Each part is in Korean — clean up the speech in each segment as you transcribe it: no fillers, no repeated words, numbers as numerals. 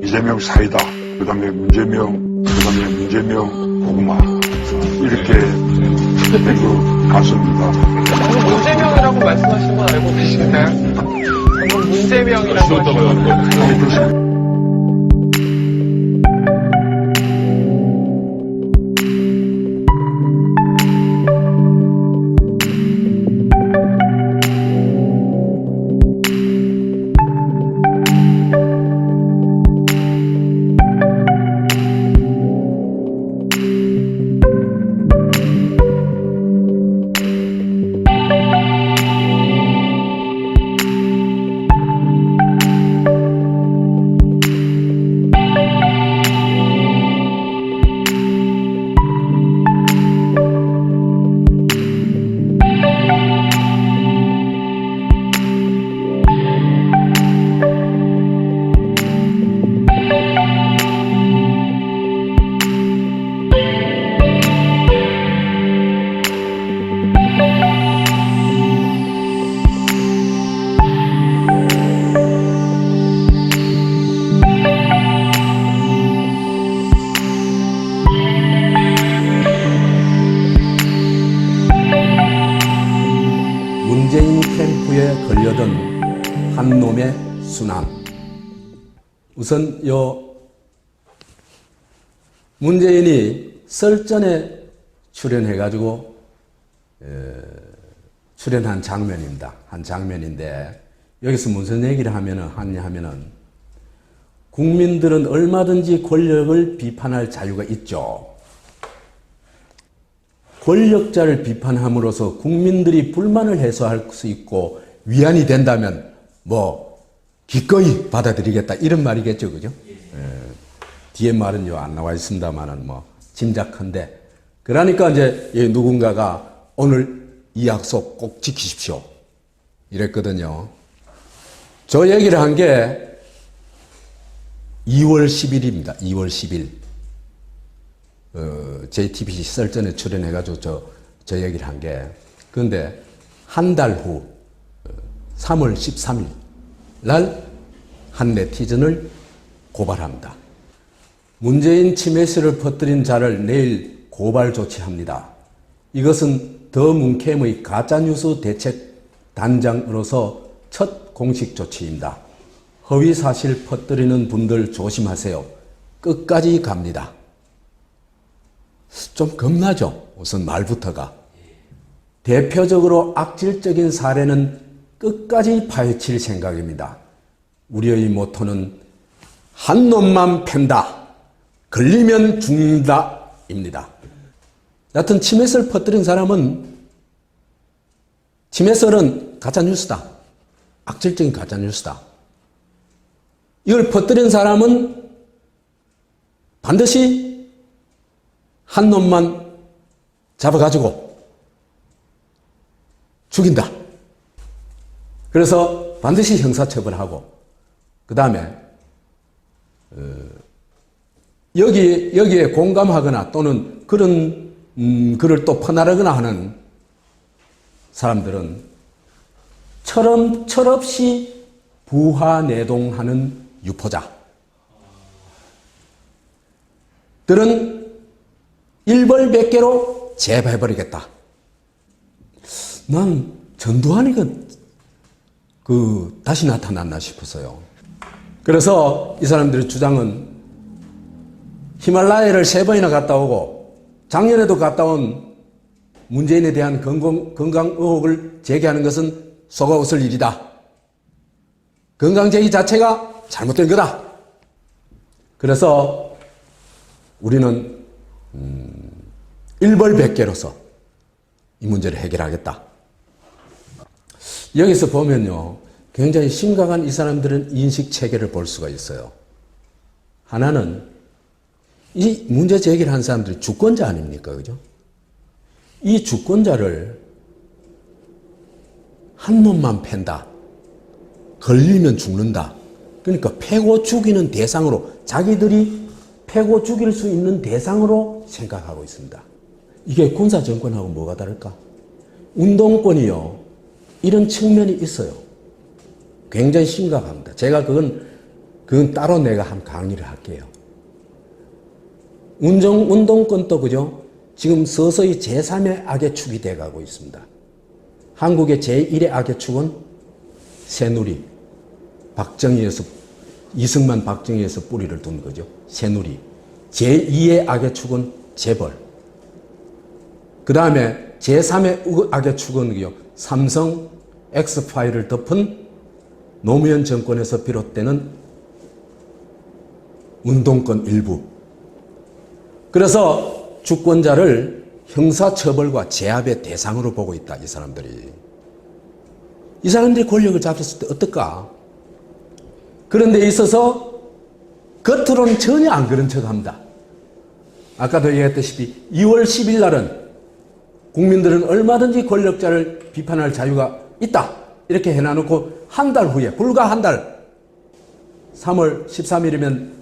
이재명 사이다, 그 다음에 문재명 고구마, 이렇게 된 것 같습니다. 방금 문재명이라고 말씀하신 건 알고 계신가요? 방금 문재명이라고 하신 건. 문재인 캠프에 걸려든 한 놈의 순환. 우선 문재인이 썰전에 출연해가지고 출연한 장면입니다. 한 장면인데 여기서 무슨 얘기를 하냐면은 국민들은 얼마든지 권력을 비판할 자유가 있죠. 권력자를 비판함으로써 국민들이 불만을 해소할 수 있고 위안이 된다면 기꺼이 받아들이겠다 이런 말이겠죠, 그죠? 뒤에 말은 안 나와 있습니다만은 짐작컨대. 그러니까 이제 누군가가 오늘 이 약속 꼭 지키십시오 이랬거든요. 저 얘기를 한 게 2월 10일입니다. 2월 10일. JTBC 썰전에 출연해가지고 저 얘기를 한 게. 그런데 한 달 후, 3월 13일 날 한 네티즌을 고발합니다. 문재인 침해설을 퍼뜨린 자를 내일 고발 조치합니다. 이것은 더 문캠의 가짜뉴스 대책 단장으로서 첫 공식 조치입니다. 허위 사실 퍼뜨리는 분들 조심하세요. 끝까지 갑니다. 좀 겁나죠? 우선 말부터가. 대표적으로 악질적인 사례는 끝까지 파헤칠 생각입니다. 우리의 모토는 한 놈만 팬다. 걸리면 죽는다. 입니다. 여하튼 침해설 퍼뜨린 사람은 침해설은 가짜뉴스다. 악질적인 가짜뉴스다. 이걸 퍼뜨린 사람은 반드시 한 놈만 잡아가지고 죽인다. 그래서 반드시 형사처벌하고 그 다음에 여기에 공감하거나 또는 그런 글을 또 퍼나르거나 하는 사람들은 철없이 부하내동하는 유포자들은 일벌백계로 제거해버리겠다. 난 전두환이가 다시 나타났나 싶었어요. 그래서 이 사람들의 주장은 히말라야를 3번이나 갔다 오고 작년에도 갔다 온 문재인에 대한 건강 의혹을 제기하는 것은 속아 웃을 일이다. 건강 제기 자체가 잘못된 거다. 그래서 우리는 일벌백계로서 이 문제를 해결하겠다. 여기서 보면요, 굉장히 심각한 이 사람들은 인식 체계를 볼 수가 있어요. 하나는 이 문제 제기를 한 사람들이 주권자 아닙니까? 그죠? 이 주권자를 한 놈만 팬다. 걸리면 죽는다. 그러니까 패고 죽이는 대상으로, 자기들이 패고 죽일 수 있는 대상으로 생각하고 있습니다. 이게 군사정권하고 뭐가 다를까? 운동권이요, 이런 측면이 있어요. 굉장히 심각합니다. 제가 그건 그건 따로 내가 한 강의를 할게요. 운동권도 그죠? 지금 서서히 제3의 악의 축이 돼가고 있습니다. 한국의 제1의 악의 축은 새누리, 이승만 박정희에서 뿌리를 둔 거죠. 새누리. 제2의 악의 축은 재벌. 그 다음에 제3의 악의 축은 삼성 엑스파일을 덮은 노무현 정권에서 비롯되는 운동권 일부. 그래서 주권자를 형사처벌과 제압의 대상으로 보고 있다, 이 사람들이. 이 사람들이 권력을 잡혔을 때 어떨까? 그런 데 있어서 겉으로는 전혀 안 그런 척 합니다. 아까도 얘기했다시피 2월 10일 날은 국민들은 얼마든지 권력자를 비판할 자유가 있다. 이렇게 해놔놓고 한 달 후에, 불과 한 달, 3월 13일이면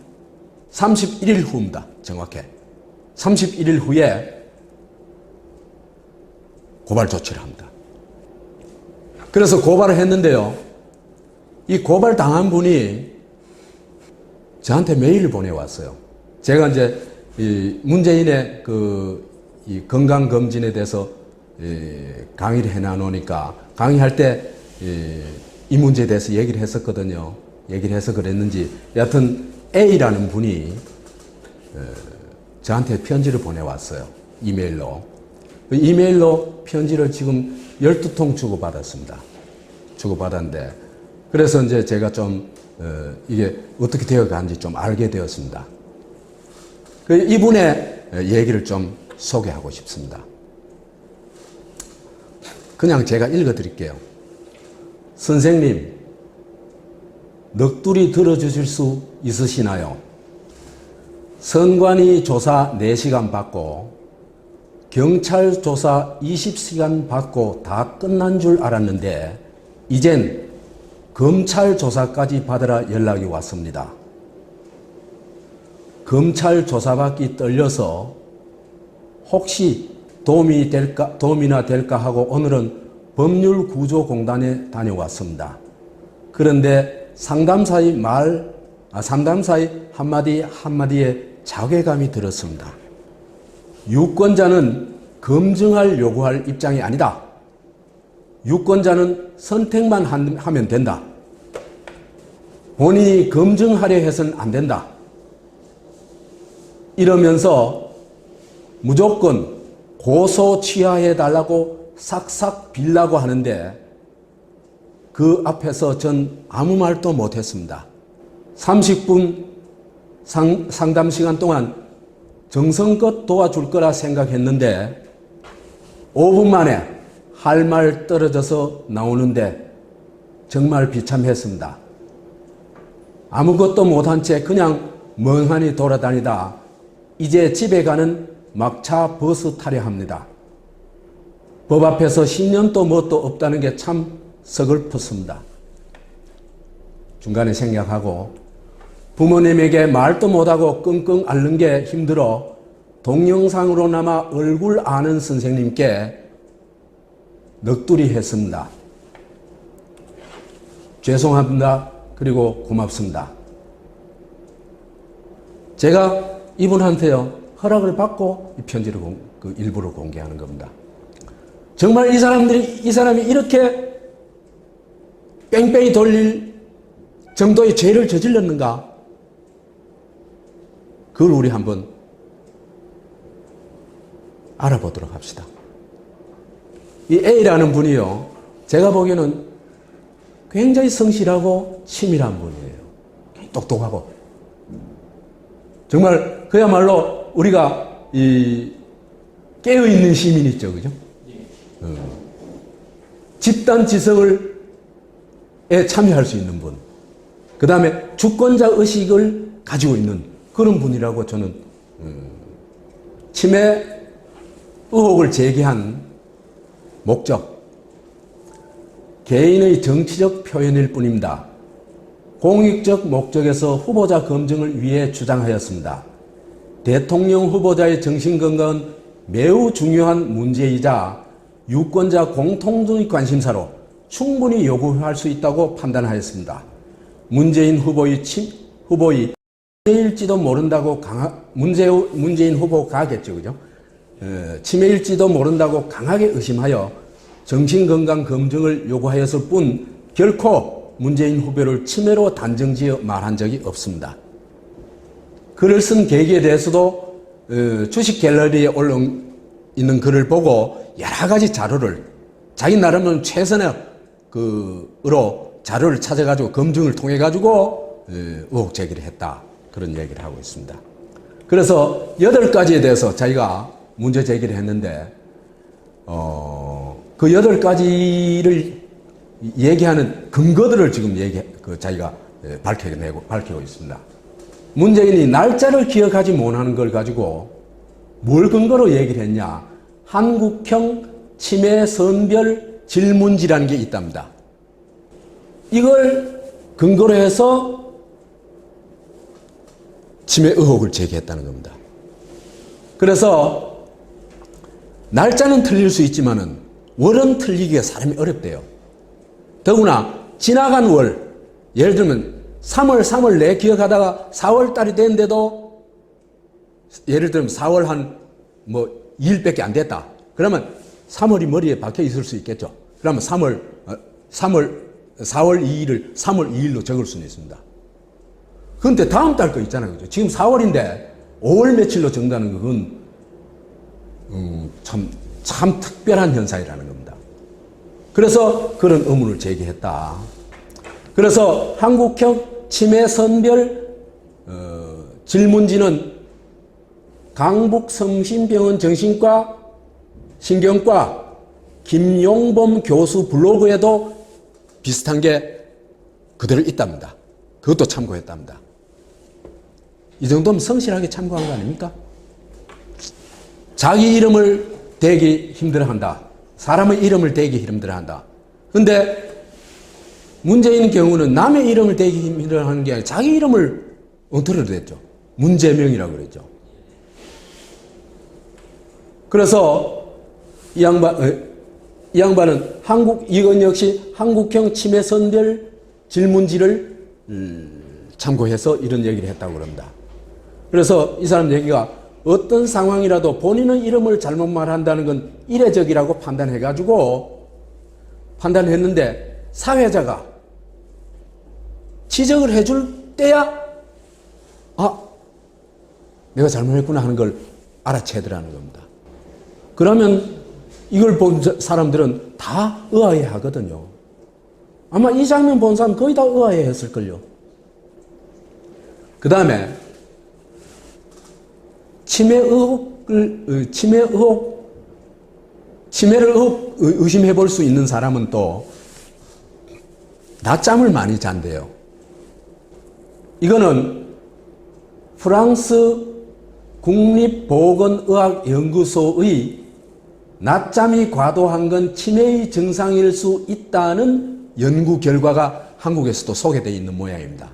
31일 후입니다. 정확해. 31일 후에 고발 조치를 합니다. 그래서 고발을 했는데요. 이 고발 당한 분이 저한테 메일을 보내왔어요. 제가 이제 이 문재인의 이 건강검진에 대해서 강의를 해놔놓으니까 강의할 때 이 문제에 대해서 얘기를 했었거든요. 얘기를 해서 그랬는지 여하튼 A라는 분이 저한테 편지를 보내왔어요. 이메일로. 그 이메일로 편지를 지금 12통 주고받았습니다. 주고받았는데 그래서 이제 제가 좀 이게 어떻게 되어가는지 좀 알게 되었습니다. 이분의 얘기를 좀 소개하고 싶습니다. 그냥 제가 읽어드릴게요. 선생님, 넋두리 들어주실 수 있으시나요? 선관위 조사 4시간 받고 경찰 조사 20시간 받고 다 끝난 줄 알았는데 이젠 검찰 조사까지 받으라 연락이 왔습니다. 검찰 조사받기 떨려서 혹시 도움이나 될까 하고 오늘은 법률구조공단에 다녀왔습니다. 그런데 상담사의 한마디에 자괴감이 들었습니다. 유권자는 검증할 요구할 입장이 아니다. 유권자는 선택만 하면 된다. 본인이 검증하려 해서는 안 된다. 이러면서 무조건 고소 취하해달라고 싹싹 빌라고 하는데 그 앞에서 전 아무 말도 못했습니다. 30분 상담 시간 동안 정성껏 도와줄 거라 생각했는데 5분 만에 할 말 떨어져서 나오는데 정말 비참했습니다. 아무것도 못한 채 그냥 멍하니 돌아다니다 이제 집에 가는 막차 버스 타려 합니다. 법 앞에서 10년도 뭣도 없다는 게 참 서글펐습니다. 중간에 생략하고 부모님에게 말도 못하고 끙끙 앓는 게 힘들어 동영상으로나마 얼굴 아는 선생님께 넋두리 했습니다. 죄송합니다. 그리고 고맙습니다. 제가 이분한테요 허락을 받고 이 편지를 일부를 공개하는 겁니다. 정말 이 사람이 이렇게 뺑뺑이 돌릴 정도의 죄를 저질렀는가? 그걸 우리 한번 알아보도록 합시다. 이 A라는 분이요, 제가 보기에는 굉장히 성실하고 치밀한 분이에요. 똑똑하고. 정말 그야말로 우리가 깨어있는 시민 있죠, 그죠? 집단 지성에 참여할 수 있는 분. 그 다음에 주권자 의식을 가지고 있는 그런 분이라고 저는 침해 의혹을 제기한 목적. 개인의 정치적 표현일 뿐입니다. 공익적 목적에서 후보자 검증을 위해 주장하였습니다. 대통령 후보자의 정신건강은 매우 중요한 문제이자 유권자 공통적인 관심사로 충분히 요구할 수 있다고 판단하였습니다. 문재인 후보의 후보의 치매일지도 모른다고 문재인 후보가 하겠죠, 그죠? 치매일지도 모른다고 강하게 의심하여 정신건강 검증을 요구하였을 뿐 결코 문재인 후보를 치매로 단정지어 말한 적이 없습니다. 글을 쓴 계기에 대해서도 주식 갤러리에 올라온 있는 글을 보고 여러 가지 자료를 자기 나름은 최선의 으로 자료를 찾아가지고 검증을 통해가지고 의혹 제기를 했다. 그런 얘기를 하고 있습니다. 그래서 8가지에 대해서 자기가 문제 제기를 했는데 그 8가지를 얘기하는 근거들을 지금 자기가 밝히고 있습니다. 문재인이 날짜를 기억하지 못하는 걸 가지고 뭘 근거로 얘기를 했냐? 한국형 치매 선별 질문지라는 게 있답니다. 이걸 근거로 해서 치매 의혹을 제기했다는 겁니다. 그래서 날짜는 틀릴 수 있지만은 월은 틀리기가 사람이 어렵대요. 더구나 지나간 월, 예를 들면 3월 내 기억하다가 4월 달이 됐는데도 예를 들면 4월 한 2일밖에 안 됐다. 그러면 3월이 머리에 박혀 있을 수 있겠죠. 그러면 4월 2일을 3월 2일로 적을 수는 있습니다. 그런데 다음 달 거 있잖아요. 그죠? 지금 4월인데 5월 며칠로 적는다는 건 참 특별한 현상이라는 겁니다. 그래서 그런 의문을 제기했다. 그래서 한국형 치매 선별 질문지는 강북성심병원 정신과 신경과 김용범 교수 블로그에도 비슷한 게 그대로 있답니다. 그것도 참고했답니다. 이 정도면 성실하게 참고한 거 아닙니까? 자기 이름을 대기 힘들어한다. 사람의 이름을 대기 힘들어한다. 근데 문재인 경우는 남의 이름을 대기 힘들어하는 게 아니라 자기 이름을 엉터리로 냈죠. 문재명이라고 그랬죠. 그래서 이 양반은 이건 역시 한국형 치매 선별 질문지를 참고해서 이런 얘기를 했다고 그럽니다. 그래서 이 사람 얘기가 어떤 상황이라도 본인의 이름을 잘못 말한다는 건 이례적이라고 판단했는데 사회자가 지적을 해줄 때야 내가 잘못했구나 하는 걸 알아채더라는 겁니다. 그러면 이걸 본 사람들은 다 의아해 하거든요. 아마 이 장면 본 사람 거의 다 의아해 했을걸요. 그 다음에 치매를 의심해 볼 수 있는 사람은 또 낮잠을 많이 잔대요. 이거는 프랑스 국립보건의학연구소의 낮잠이 과도한 건 치매의 증상일 수 있다는 연구 결과가 한국에서도 소개되어 있는 모양입니다.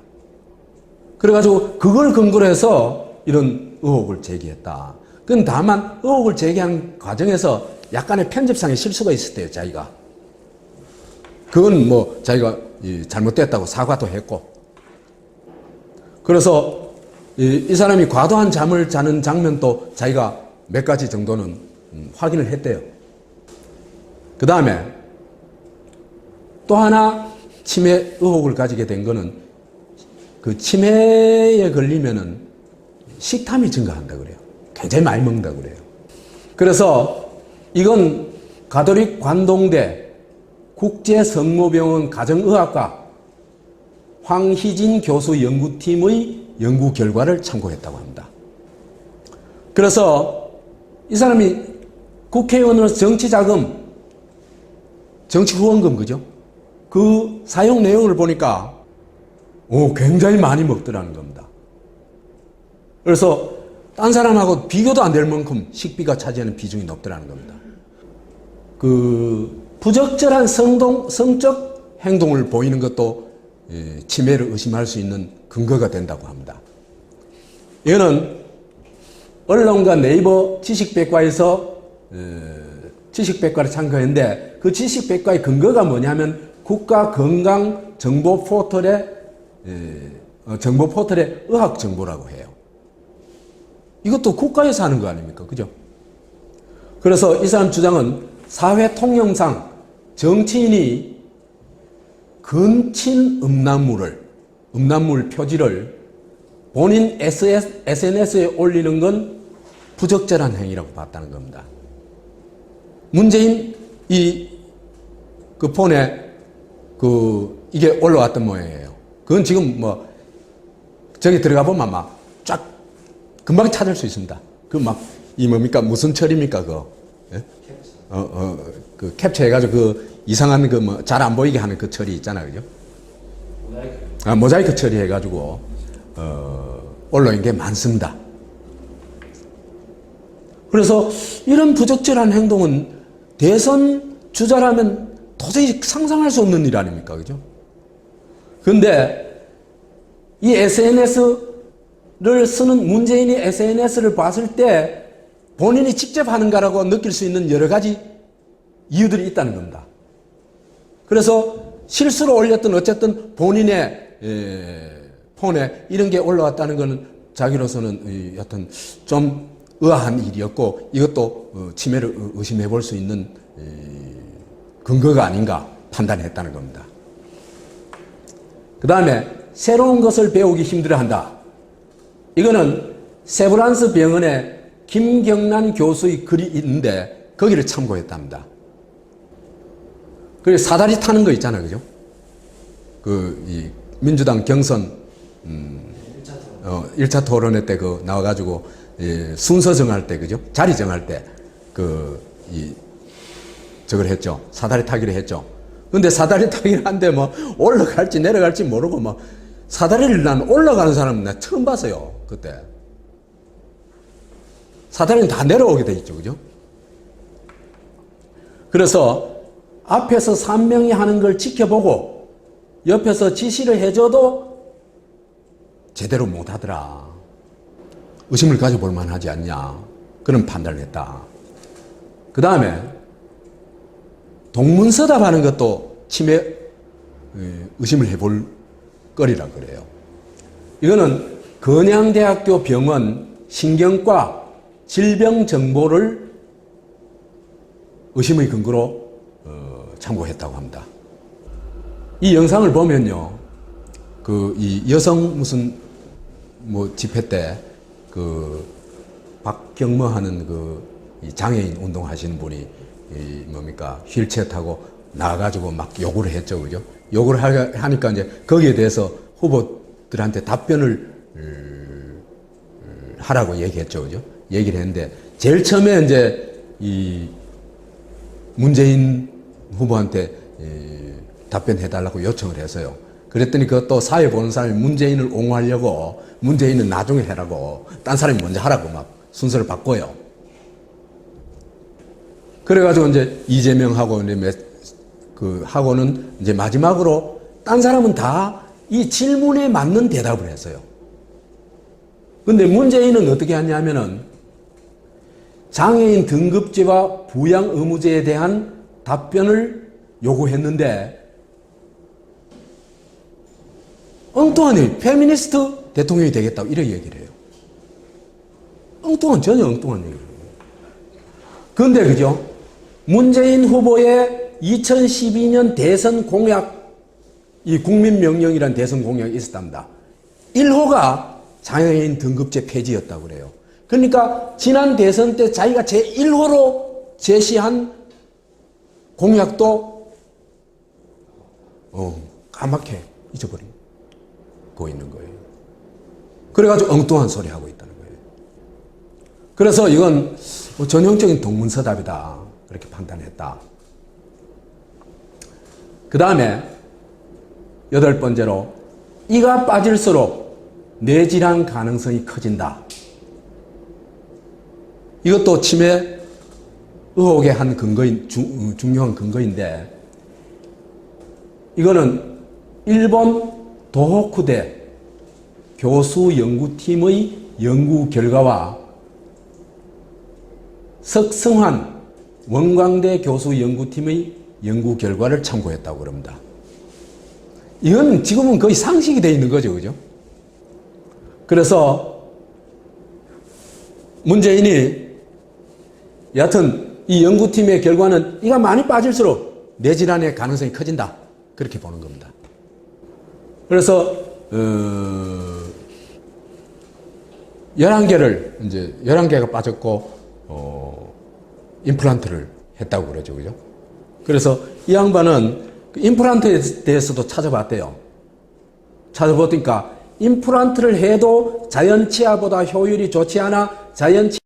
그래가지고 그걸 근거로 해서 이런 의혹을 제기했다. 그건 다만 의혹을 제기한 과정에서 약간의 편집상의 실수가 있었대요, 자기가. 그건 자기가 잘못됐다고 사과도 했고. 그래서 이 사람이 과도한 잠을 자는 장면도 자기가 몇 가지 정도는 확인을 했대요. 그 다음에 또 하나 치매 의혹을 가지게 된 거는 그 치매에 걸리면은 식탐이 증가한다 그래요. 굉장히 많이 먹는다 그래요. 그래서 이건 가톨릭 관동대 국제성모병원 가정의학과 황희진 교수 연구팀의 연구 결과를 참고했다고 합니다. 그래서 이 사람이 국회의원으로서 정치자금, 정치후원금, 그죠? 그 사용 내용을 보니까 굉장히 많이 먹더라는 겁니다. 그래서 딴 사람하고 비교도 안 될 만큼 식비가 차지하는 비중이 높더라는 겁니다. 그 부적절한 성적 행동을 보이는 것도 치매를 의심할 수 있는 근거가 된다고 합니다. 이거는 언론과 네이버 지식백과에서 지식백과를 참고했는데 그 지식백과의 근거가 뭐냐면 국가건강정보 포털에 정보 포털의 의학 정보라고 해요. 이것도 국가에서 하는 거 아닙니까? 그죠? 그래서 이 사람 주장은 사회 통념상 정치인이 근친 음란물 표지를 본인 SNS에 올리는 건 부적절한 행위라고 봤다는 겁니다. 문재인 그 폰에 이게 올라왔던 모양이에요. 그건 지금 저기 들어가 보면 막 쫙 금방 찾을 수 있습니다. 뭡니까? 무슨 철입니까? 예? 그 캡처해가지고 이상한 잘 안 보이게 하는 그 처리 있잖아요. 그죠? 모자이크 처리해가지고, 올라온 게 많습니다. 그래서 이런 부적절한 행동은 대선 주자라면 도저히 상상할 수 없는 일 아닙니까? 그죠? 근데 이 SNS를 쓰는 문재인이 SNS를 봤을 때 본인이 직접 하는가라고 느낄 수 있는 여러 가지 이유들이 있다는 겁니다. 그래서 실수로 올렸던 어쨌든 본인의 폰에 이런 게 올라왔다는 것은 자기로서는 여튼 좀 의아한 일이었고 이것도 침해를 의심해 볼 수 있는 근거가 아닌가 판단했다는 겁니다. 그 다음에 새로운 것을 배우기 힘들어한다. 이거는 세브란스 병원에 김경란 교수의 글이 있는데 거기를 참고했답니다. 그리고 사다리 타는 거 있잖아요. 그죠? 이 민주당 경선 1차 토론회 때 나와가지고 순서 정할 때, 그죠? 자리 정할 때 저걸 했죠. 사다리 타기를 했죠. 근데 사다리 타기를 한데 올라갈지 내려갈지 모르고 사다리를 난 올라가는 사람은 나 처음 봤어요. 그때. 사다리는 다 내려오게 돼 있죠. 그죠? 그래서 앞에서 3명이 하는 걸 지켜보고 옆에서 지시를 해줘도 제대로 못하더라. 의심을 가져볼 만하지 않냐. 그런 판단을 했다. 그 다음에 동문서답하는 것도 침해 의심을 해볼 거리라 그래요. 이거는 건양대학교 병원 신경과 질병 정보를 의심의 근거로 참고했다고 합니다. 이 영상을 보면요, 이 여성 무슨 집회 때 박경모 하는 이 장애인 운동하시는 분이 휠체어 타고 나가가지고 막 요구를 했죠, 그죠? 요구를 하니까 이제 거기에 대해서 후보들한테 답변을 하라고 얘기했죠, 그죠? 얘기를 했는데 제일 처음에 이제 이 문재인 후보한테 답변해달라고 요청을 했어요. 그랬더니 그것도 사회 보는 사람이 문재인을 옹호하려고 문재인은 나중에 해라고 딴 사람이 먼저 하라고 막 순서를 바꿔요. 그래가지고 이제 이재명하고 하고는 이제 마지막으로 딴 사람은 다 이 질문에 맞는 대답을 했어요. 근데 문재인은 어떻게 하냐면은 장애인 등급제와 부양 의무제에 대한 답변을 요구했는데 엉뚱한 일, 페미니스트 대통령이 되겠다고 이렇게 얘기를 해요. 전혀 엉뚱한 얘기를 해요. 그런데 그죠? 문재인 후보의 2012년 대선 공약, 이 국민명령이라는 대선 공약이 있었답니다. 1호가 장애인 등급제 폐지였다고 그래요. 그러니까 지난 대선 때 자기가 제1호로 제시한 공약도 까맣게 잊어버리고 있는 거예요. 그래가지고 엉뚱한 소리 하고 있다는 거예요. 그래서 이건 전형적인 동문서답이다. 그렇게 판단했다. 그 다음에 8번째로 이가 빠질수록 뇌질환 가능성이 커진다. 이것도 치매 의혹의 한 근거인, 중요한 근거인데 이거는 일본 도호쿠대 교수 연구팀의 연구 결과와 석성환 원광대 교수 연구팀의 연구 결과를 참고했다고 그럽니다. 이건 지금은 거의 상식이 되어 있는 거죠. 그죠? 그래서 문재인이 여하튼 이 연구팀의 결과는 이가 많이 빠질수록 뇌질환의 가능성이 커진다. 그렇게 보는 겁니다. 그래서 11개가 빠졌고 임플란트를 했다고 그러죠. 그죠? 그래서 이 양반은 임플란트에 대해서도 찾아봤대요. 찾아보니까 임플란트를 해도 자연치아보다 효율이 좋지 않아 자연치아면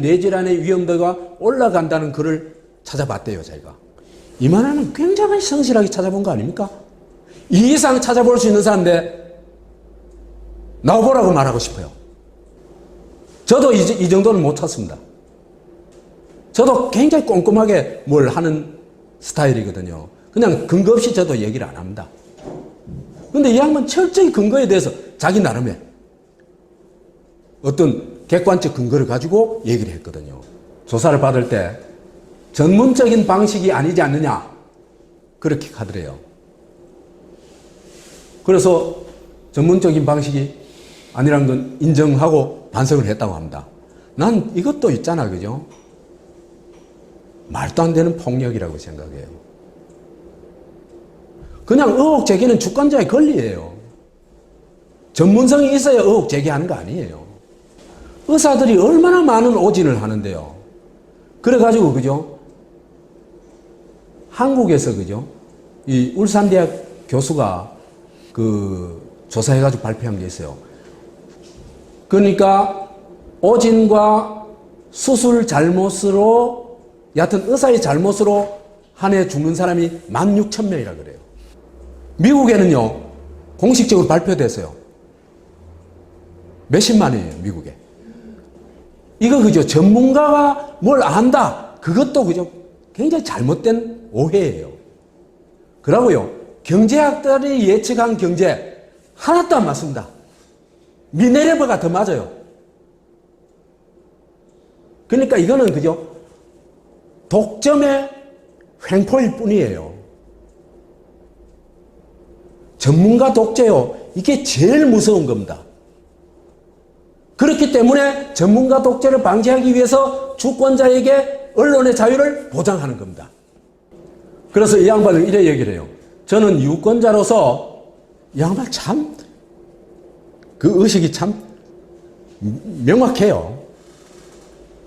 뇌질환의 위험도가 올라간다는 글을 찾아봤대요. 자기가. 이만하면 굉장히 성실하게 찾아본 거 아닙니까? 이 이상 찾아볼 수 있는 사람인데 나와보라고 말하고 싶어요. 저도 이 정도는 못 찾습니다. 저도 굉장히 꼼꼼하게 뭘 하는 스타일이거든요. 그냥 근거 없이 저도 얘기를 안 합니다. 근데 이 양반 철저히 근거에 대해서 자기 나름의 어떤 객관적 근거를 가지고 얘기를 했거든요. 조사를 받을 때 전문적인 방식이 아니지 않느냐 그렇게 하더래요. 그래서 전문적인 방식이 아니란 건 인정하고 반성을 했다고 합니다. 난 이것도 있잖아, 그죠? 말도 안 되는 폭력이라고 생각해요. 그냥 의혹 제기는 주권자의 권리예요. 전문성이 있어야 의혹 제기하는 거 아니에요. 의사들이 얼마나 많은 오진을 하는데요. 그래가지고, 그죠? 한국에서, 그죠? 이 울산대학 교수가 조사해가지고 발표한 게 있어요. 그러니까 오진과 수술 잘못으로, 여하튼 의사의 잘못으로 한 해 죽는 사람이 16,000명이라 그래요. 미국에는요, 공식적으로 발표됐어요. 몇십만이에요, 미국에. 이거 그죠? 전문가가 뭘 안다. 그것도 그죠? 굉장히 잘못된 오해예요. 그러고요, 경제학들이 예측한 경제 하나도 안 맞습니다. 미네르바가 더 맞아요. 그러니까 이거는 그죠? 독점의 횡포일 뿐이에요. 전문가 독재요. 이게 제일 무서운 겁니다. 그렇기 때문에 전문가 독재를 방지하기 위해서 주권자에게 언론의 자유를 보장하는 겁니다. 그래서 이 양반은 이래 얘기를 해요. 저는 유권자로서 이 양반 참, 그 의식이 참 명확해요.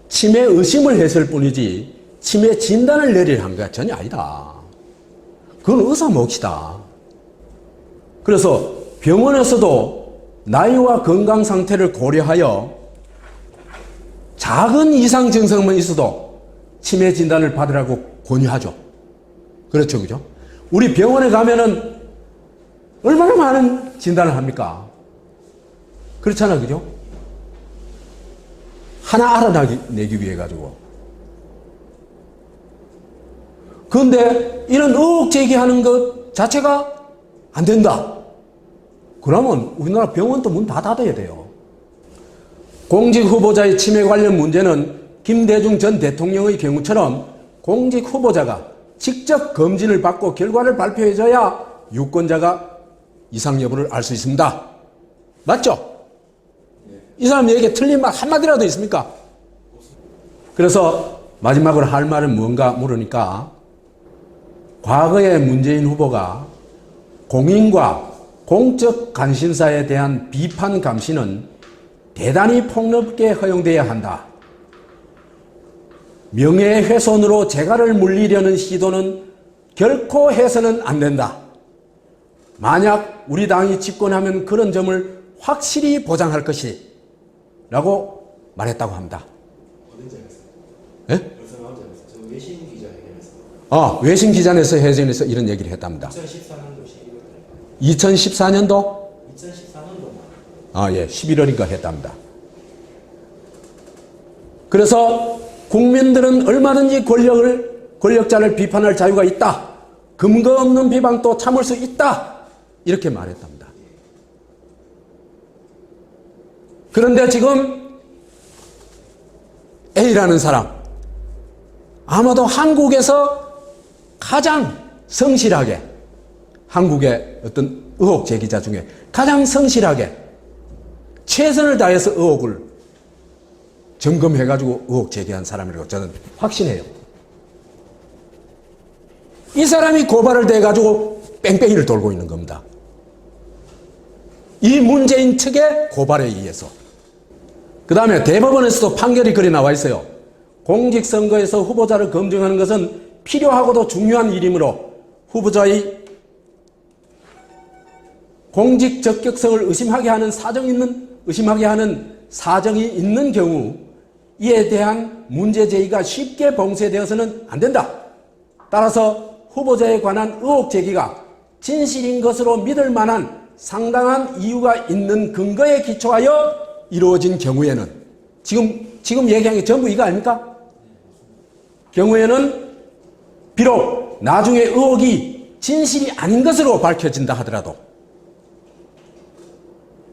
치매 의심을 했을 뿐이지 치매 진단을 내리려 한 거야 전혀 아니다. 그건 의사 몫이다. 그래서 병원에서도 나이와 건강 상태를 고려하여 작은 이상 증상만 있어도 치매 진단을 받으라고 권유하죠. 그렇죠, 그죠? 우리 병원에 가면은 얼마나 많은 진단을 합니까? 그렇잖아, 그죠? 하나 알아내기 위해 가지고. 그런데 이런 의혹 제기하는 것 자체가 안 된다. 그러면 우리나라 병원도 문 다 닫아야 돼요. 공직 후보자의 치매 관련 문제는 김대중 전 대통령의 경우처럼 공직 후보자가 직접 검진을 받고 결과를 발표해줘야 유권자가 이상 여부를 알 수 있습니다. 맞죠? 이 사람 얘기에 틀린 말 한마디라도 있습니까? 그래서 마지막으로 할 말은 뭔가 물으니까 과거에 문재인 후보가 공인과 공적 관심사에 대한 비판 감시는 대단히 폭넓게 허용되어야 한다. 명예훼손으로 재갈을 물리려는 시도는 결코 해서는 안 된다. 만약 우리 당이 집권하면 그런 점을 확실히 보장할 것이 라고 말했다고 합니다. 예? 저 외신 기자회견에서. 외신 기자회견에서 이런 얘기를 했답니다. 2014년도 11월. 2014년도? 2014년도만. 예, 11월인가 했답니다. 그래서 국민들은 얼마든지 권력자를 비판할 자유가 있다. 근거 없는 비방도 참을 수 있다. 이렇게 말했답니다. 그런데 지금 A라는 사람, 아마도 한국에서 가장 성실하게, 한국의 어떤 의혹 제기자 중에 가장 성실하게 최선을 다해서 의혹을 점검해가지고 의혹 제기한 사람이라고 저는 확신해요. 이 사람이 고발을 돼가지고 뺑뺑이를 돌고 있는 겁니다. 이 문재인 측의 고발에 의해서. 그 다음에 대법원에서도 판결이 그리 나와 있어요. 공직선거에서 후보자를 검증하는 것은 필요하고도 중요한 일이므로 후보자의 공직 적격성을 의심하게 하는 사정이 있는 경우 이에 대한 문제 제기가 쉽게 봉쇄되어서는 안 된다. 따라서 후보자에 관한 의혹 제기가 진실인 것으로 믿을 만한 상당한 이유가 있는 근거에 기초하여 이루어진 경우에는 지금 얘기한 게 전부 이거 아닙니까? 경우에는 비록 나중에 의혹이 진실이 아닌 것으로 밝혀진다 하더라도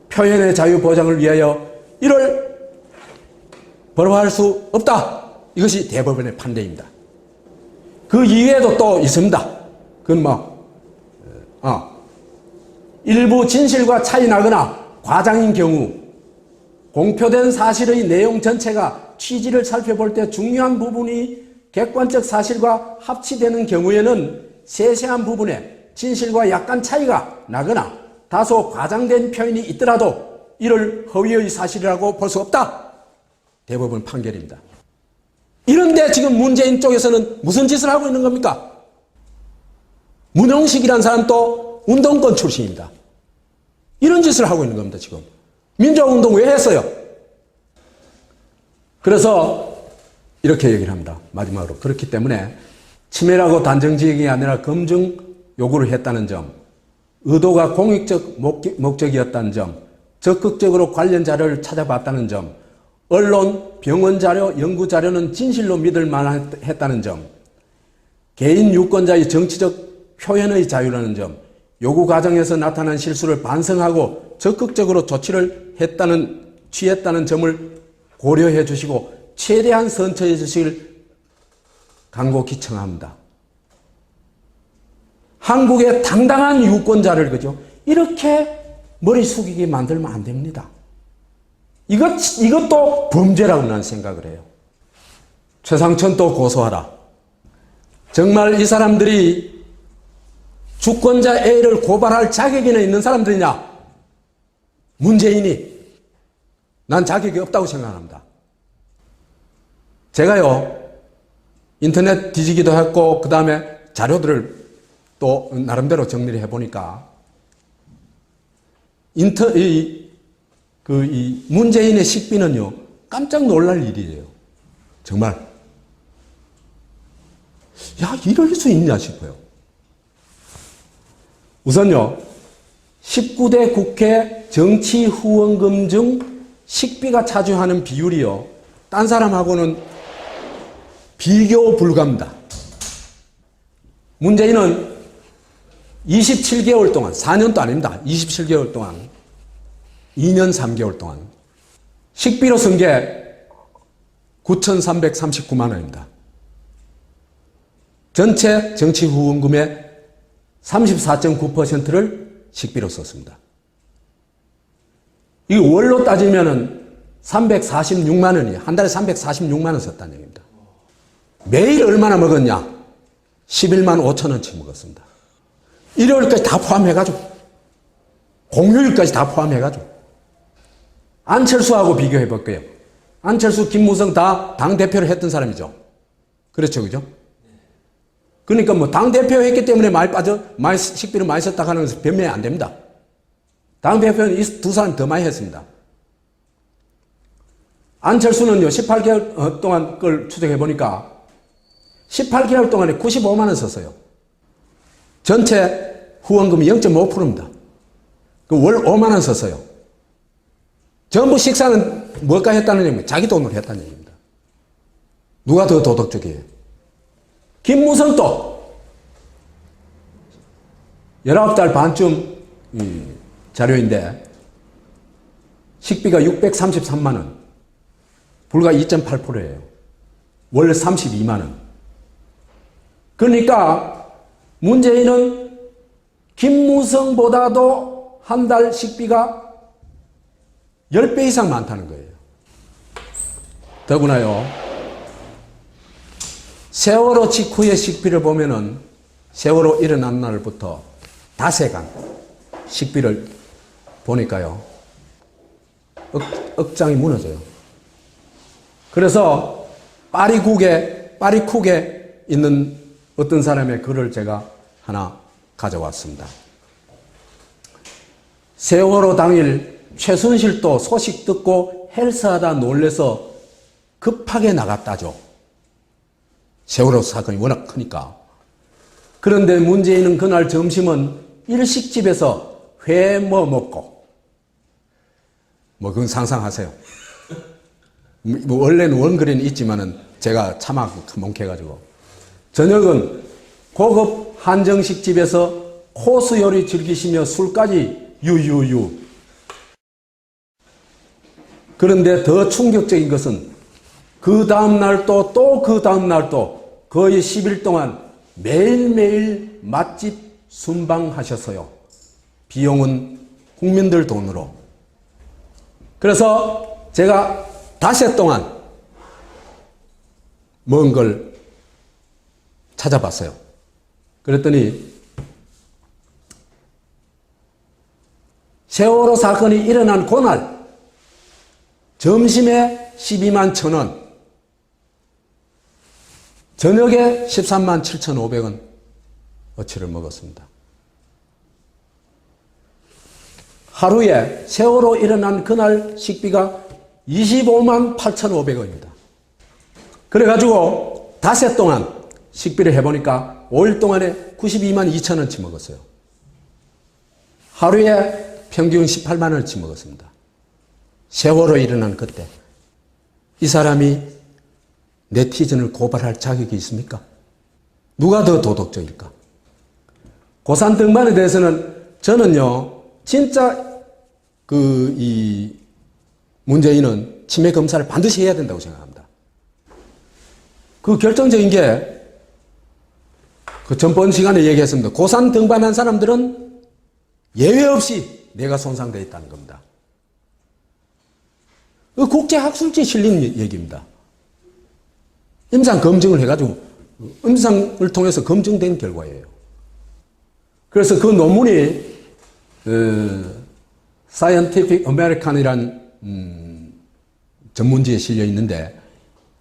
표현의 자유 보장을 위하여 이를 벌호할 수 없다. 이것이 대법원의 판례입니다. 그 이외에도 또 있습니다. 그건 일부 진실과 차이 나거나 과장인 경우 공표된 사실의 내용 전체가 취지를 살펴볼 때 중요한 부분이 객관적 사실과 합치되는 경우에는 세세한 부분에 진실과 약간 차이가 나거나 다소 과장된 표현이 있더라도 이를 허위의 사실이라고 볼 수 없다. 대법원 판결입니다. 이런데 지금 문재인 쪽에서는 무슨 짓을 하고 있는 겁니까? 문용식이라는 사람도 운동권 출신입니다. 이런 짓을 하고 있는 겁니다. 지금 민주화운동 왜 했어요? 그래서 이렇게 얘기를 합니다. 마지막으로. 그렇기 때문에 치매라고 단정지역이 아니라 검증 요구를 했다는 점, 의도가 공익적 목적이었다는 점, 적극적으로 관련 자료를 찾아봤다는 점, 언론, 병원 자료, 연구 자료는 진실로 믿을 만했다는 점, 개인 유권자의 정치적 표현의 자유라는 점, 요구 과정에서 나타난 실수를 반성하고 적극적으로 조치를 취했다는 점을 고려해 주시고 최대한 선처해 주시길 간곡히 청합니다. 한국의 당당한 유권자를 그죠? 이렇게 머리 숙이게 만들면 안 됩니다. 이것도 범죄라고 나는 생각을 해요. 최상천도 고소하라. 정말 이 사람들이 주권자 A를 고발할 자격이나 있는 사람들이냐? 문재인이 난 자격이 없다고 생각합니다. 제가요 인터넷 뒤지기도 했고 그 다음에 자료들을 또 나름대로 정리를 해보니까 이 문재인의 식비는요 깜짝 놀랄 일이에요. 정말 야 이럴 수 있냐 싶어요. 우선요 19대 국회 정치 후원금 중 식비가 차지하는 비율이요 딴 사람하고는 비교 불가입니다. 문재인은 27개월 동안 4년도 아닙니다. 27개월 동안 2년 3개월 동안 식비로 쓴 게 9,339만 원입니다. 전체 정치 후원금의 34.9%를 식비로 썼습니다. 이 월로 따지면은 346만 원이 한 달에 346만 원 썼다는 얘기입니다. 매일 얼마나 먹었냐? 11만 5천 원치 먹었습니다. 일요일까지 다 포함해가지고 공휴일까지 다 포함해가지고 안철수하고 비교해 볼게요. 안철수, 김무성 다 당대표를 했던 사람이죠. 그렇죠, 그죠? 그러니까 뭐 당대표 했기 때문에 식비를 많이 썼다 하는 것은 변명이 안 됩니다. 당대표는 이 두 사람 더 많이 했습니다. 안철수는요, 18개월 동안 걸 추적해 보니까 18개월 동안에 95만 원 썼어요. 전체 후원금이 0.5%입니다. 월 5만 원 썼어요. 전부 식사는 뭘까 했다는 얘기입니다. 자기 돈으로 했다는 얘기입니다. 누가 더 도덕적이에요? 김무성도 19달 반쯤 자료인데 식비가 633만 원, 불과 2.8%예요. 월 32만 원. 그러니까 문재인은 김무성보다도 한 달 식비가 10배 이상 많다는 거예요. 더구나요, 세월호 직후의 식비를 보면은 세월호 일어난 날부터 닷새간 식비를 보니까요, 억장이 무너져요. 그래서 파리쿡에 있는 어떤 사람의 글을 제가 하나 가져왔습니다. 세월호 당일 최순실도 소식 듣고 헬스하다 놀래서 급하게 나갔다죠. 세월호 사건이 워낙 크니까. 그런데 문재인은 그날 점심은 일식집에서 회 먹고, 그건 상상하세요. 원래는 원거리는 있지만은 제가 차마 멍해가지고. 저녁은 고급 한정식집에서 코스 요리 즐기시며 술까지 유유유. 그런데 더 충격적인 것은 그 다음날도 또 그 다음날도 거의 10일 동안 매일매일 맛집 순방하셨어요. 비용은 국민들 돈으로. 그래서 제가 닷새 동안 먹은 걸 찾아봤어요. 그랬더니 세월호 사건이 일어난 그날 점심에 12만 1,000원, 저녁에 13만 7,500원 어치를 먹었습니다. 하루에 세월호 일어난 그날 식비가 25만 8,500원입니다. 그래가지고 닷새 동안 식비를 해보니까 5일 동안에 92만 2천원치 먹었어요. 하루에 평균 18만 원치 먹었습니다. 세월호 일어난 그때. 이 사람이 네티즌을 고발할 자격이 있습니까? 누가 더 도덕적일까? 고산 등반에 대해서는 저는요, 진짜 이 문재인은 치매 검사를 반드시 해야 된다고 생각합니다. 그 결정적인 게 그 전번 시간에 얘기했습니다. 고산 등반한 사람들은 예외 없이 뇌가 손상되어 있다는 겁니다. 그 국제학술지에 실린 얘기입니다. 임상 검증을 해가지고 임상을 통해서 검증된 결과예요. 그래서 그 논문이 Scientific American이라는 전문지에 실려 있는데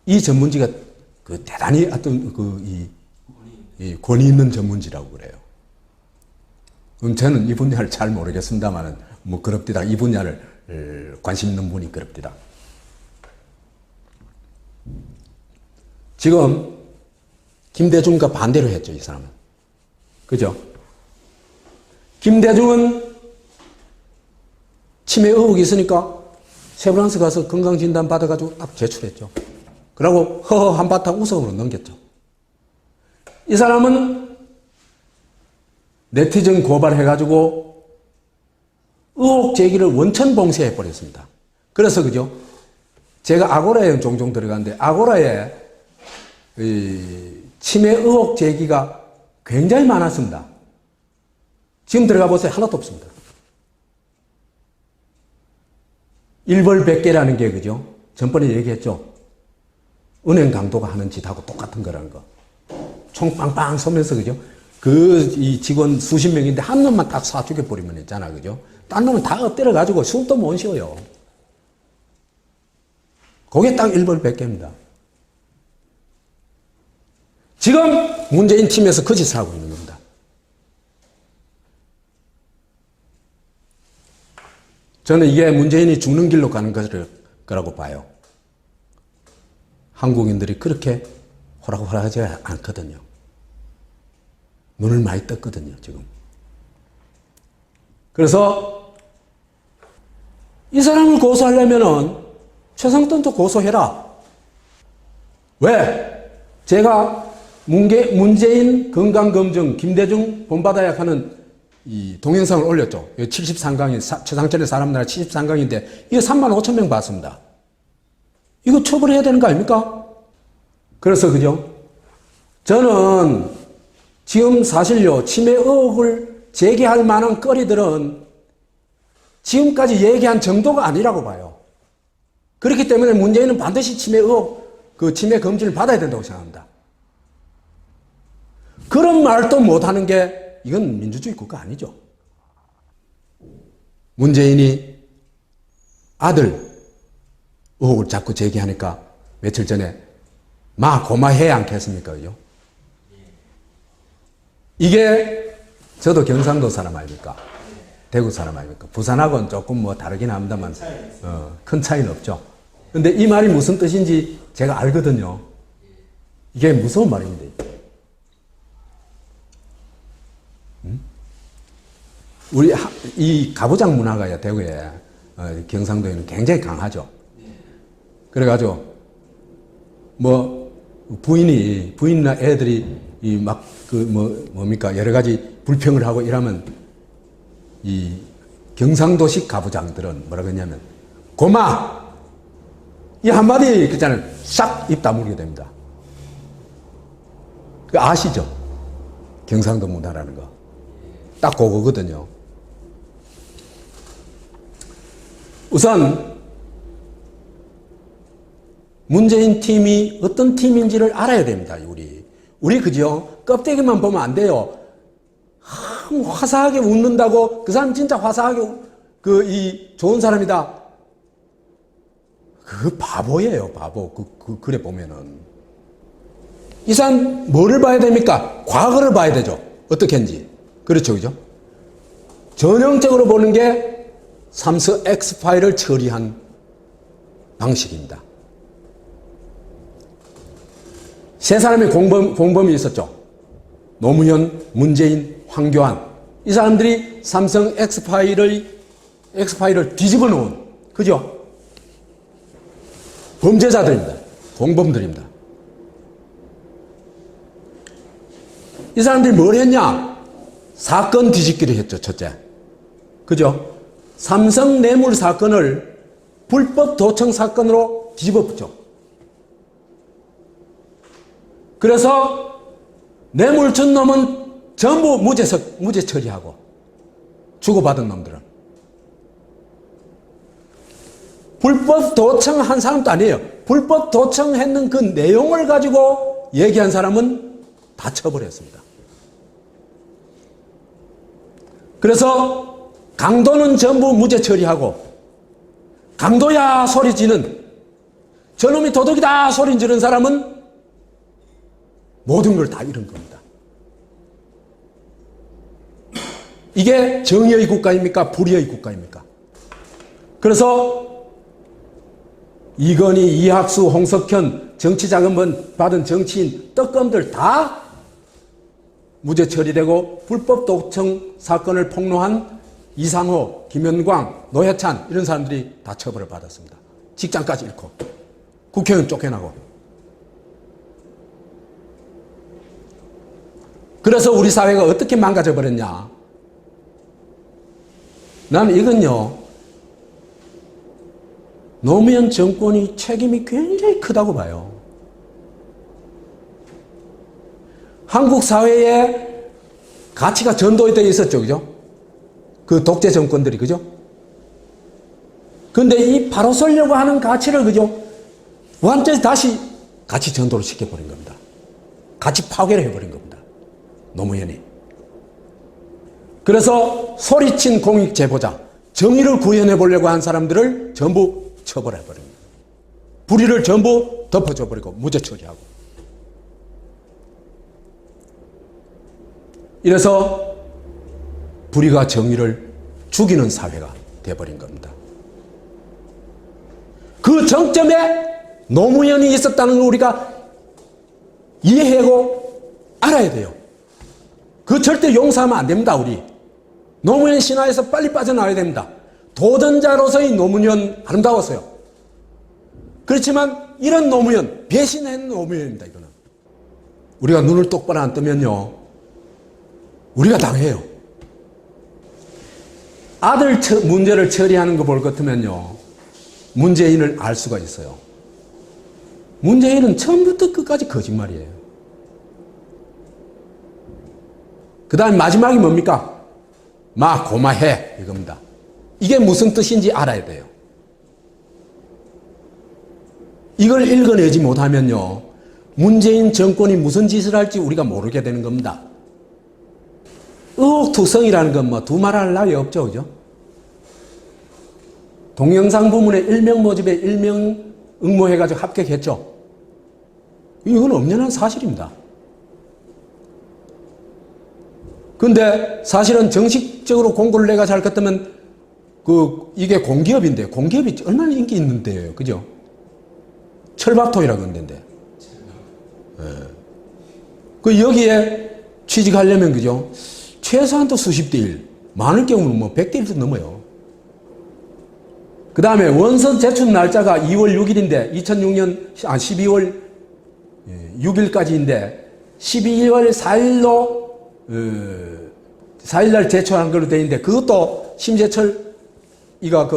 이 전문지가 그 대단히 어떤 이 권위 있는 전문지라고 그래요. 저는 이 분야를 잘 모르겠습니다만은 그럽디다. 이 분야를 관심 있는 분이 그럽디다. 지금 김대중과 반대로 했죠, 이 사람은. 그죠? 김대중은 치매 의혹이 있으니까 세브란스 가서 건강진단 받아가지고 딱 제출했죠. 그러고 허허 한바탕 웃음으로 넘겼죠. 이 사람은 네티즌 고발해가지고 의혹 제기를 원천 봉쇄해버렸습니다. 그래서 그죠? 제가 아고라에 종종 들어가는데 아고라에 치매 의혹 제기가 굉장히 많았습니다. 지금 들어가 보세요. 하나도 없습니다. 일벌백계라는 게 그죠? 전번에 얘기했죠? 은행 강도가 하는 짓하고 똑같은 거라는 거. 총 빵빵 쏘면서 그죠? 이 직원 수십 명인데 한 놈만 딱 쏴 죽여버리면 있잖아. 그죠? 딴 놈은 다 엎드려가지고 숨도 못 쉬어요. 그게 딱 일벌백계입니다. 지금 문재인 팀에서 그 짓을 하고 있는 겁니다. 저는 이게 문재인이 죽는 길로 가는 거라고 봐요. 한국인들이 그렇게 호락호락하지 않거든요. 눈을 많이 떴거든요, 지금. 그래서 이 사람을 고소하려면은 최상돈도 고소해라. 왜? 제가 문재인 건강검증 김대중 본받아야 하는 이 동영상을 올렸죠. 73강인, 최상철의 사람나라 73강인데, 이거 35,000명 봤습니다. 이거 처벌해야 되는 거 아닙니까? 그래서, 그죠? 저는 지금 사실요, 치매 의혹을 제기할 만한 거리들은 지금까지 얘기한 정도가 아니라고 봐요. 그렇기 때문에 문재인은 반드시 침해 의혹, 그 침해 검진을 받아야 된다고 생각합니다. 그런 말도 못하는 게 이건 민주주의 국가 아니죠. 문재인이 아들 의혹을 자꾸 제기하니까 며칠 전에 고마해야 않겠습니까? 이게 저도 경상도 사람 아닙니까? 대구 사람 아닙니까? 부산하고는 조금 뭐 다르긴 합니다만 큰 차이는 없죠. 근데 이 말이 무슨 뜻인지 제가 알거든요. 이게 무서운 말입니다. 우리 이 가부장 문화가 대구에 경상도에는 굉장히 강하죠. 그래가지고 뭐 부인이나 애들이 뭡니까 여러 가지 불평을 하고 이러면 이 경상도식 가부장들은 뭐라고 했냐면 고마 이 한마디 그잖아요. 싹 입 다물게 됩니다. 그 아시죠? 경상도 문화라는 거. 딱 그거거든요. 우선 문재인 팀이 어떤 팀인지를 알아야 됩니다. 우리 그죠? 껍데기만 보면 안 돼요. 화사하게 웃는다고 그 사람 진짜 화사하게 좋은 사람이다. 그 바보예요, 바보. 그래 보면은 이 사람 뭐를 봐야 됩니까? 과거를 봐야 되죠. 어떻게 했는지. 그렇죠, 그죠? 전형적으로 보는 게 삼성 X파일을 처리한 방식입니다. 세 사람의 공범이 있었죠. 노무현, 문재인, 황교안. 이 사람들이 삼성 X파일을 뒤집어 놓은, 그죠? 범죄자들입니다. 공범들입니다. 이 사람들이 뭘 했냐? 사건 뒤집기를 했죠, 첫째. 그죠? 삼성 뇌물 사건을 불법 도청 사건으로 뒤집어 붙죠. 그래서 뇌물 준 놈은 전부 무죄 처리하고 주고받은 놈들은 불법 도청한 사람도 아니에요. 불법 도청했는 그 내용을 가지고 얘기한 사람은 다 처벌했습니다. 그래서 강도는 전부 무죄 처리하고 강도야 소리 지는 저놈이 도둑이다 소리 지르는 사람은 모든 걸 다 잃은 겁니다. 이게 정의의 국가입니까? 불의의 국가입니까? 그래서 이건희, 이학수, 홍석현 정치자금 받은 정치인 떡검들 다 무죄 처리되고 불법 도청 사건을 폭로한 이상호, 김현광, 노회찬 이런 사람들이 다 처벌을 받았습니다. 직장까지 잃고 국회의원 쫓겨나고. 그래서 우리 사회가 어떻게 망가져 버렸냐. 나는 이건요, 노무현 정권이 책임이 굉장히 크다고 봐요. 한국 사회에 가치가 전도되어 있었죠, 그죠? 그 독재 정권들이, 그죠? 근데 이 바로 서려고 하는 가치를, 그죠? 완전히 다시 가치 전도를 시켜버린 겁니다. 가치 파괴를 해버린 겁니다. 노무현이. 그래서 소리친 공익 제보자, 정의를 구현해 보려고 한 사람들을 전부 처벌해버립니다. 불의를 전부 덮어줘버리고 무죄 처리하고. 이래서 불의가 정의를 죽이는 사회가 돼버린 겁니다. 그 정점에 노무현이 있었다는 걸 우리가 이해하고 알아야 돼요. 그 절대 용서하면 안 됩니다, 우리. 노무현 신화에서 빨리 빠져나와야 됩니다. 도전자로서의 노무현 아름다웠어요. 그렇지만 이런 노무현, 배신한 노무현입니다, 이거는. 우리가 눈을 똑바로 안 뜨면요, 우리가 당해요. 아들 문제를 처리하는 거 볼 것 같으면요, 문재인을 알 수가 있어요. 문재인은 처음부터 끝까지 거짓말이에요. 그 다음에 마지막이 뭡니까? 고마해, 이겁니다. 이게 무슨 뜻인지 알아야 돼요. 이걸 읽어내지 못하면요, 문재인 정권이 무슨 짓을 할지 우리가 모르게 되는 겁니다. 의혹투성이라는 건 뭐 두말할 나위 없죠, 그죠? 동영상 부문에 일명 모집에 일명 응모해가지고 합격했죠. 이건 엄연한 사실입니다. 근데 사실은 정식적으로 공고를 내가 잘 갔다면 이게 공기업인데, 공기업이 얼마나 인기 있는데요, 그죠? 철밥통이라고 그러는데. 그 여기에 취직하려면, 그죠? 최소한도 수십 대 1, 많을 경우는 뭐 100대 1도 넘어요. 그 다음에 원서 제출 날짜가 2월 6일인데, 2006년, 12월 6일까지인데, 12월 4일로, 4일날 제출한 걸로 되어 있는데, 그것도 심재철, 이가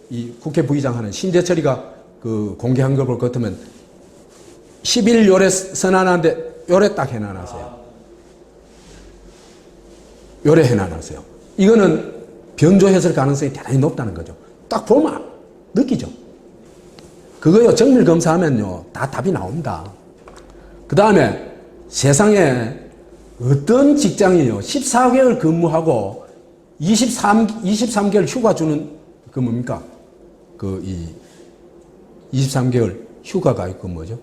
이 국회 부의장 하는 심재철이가 공개한 거 볼 것 같으면, 10일 요래 선언하는데, 요래 딱 해놔놨어요. 요래 해놔놨어요. 이거는 변조했을 가능성이 대단히 높다는 거죠. 딱 보면 느끼죠. 그거요, 정밀 검사하면요, 다 답이 나옵니다. 그 다음에 세상에 어떤 직장이요, 14개월 근무하고 23개월 휴가 주는, 뭡니까? 23개월 휴가가 있고 뭐죠?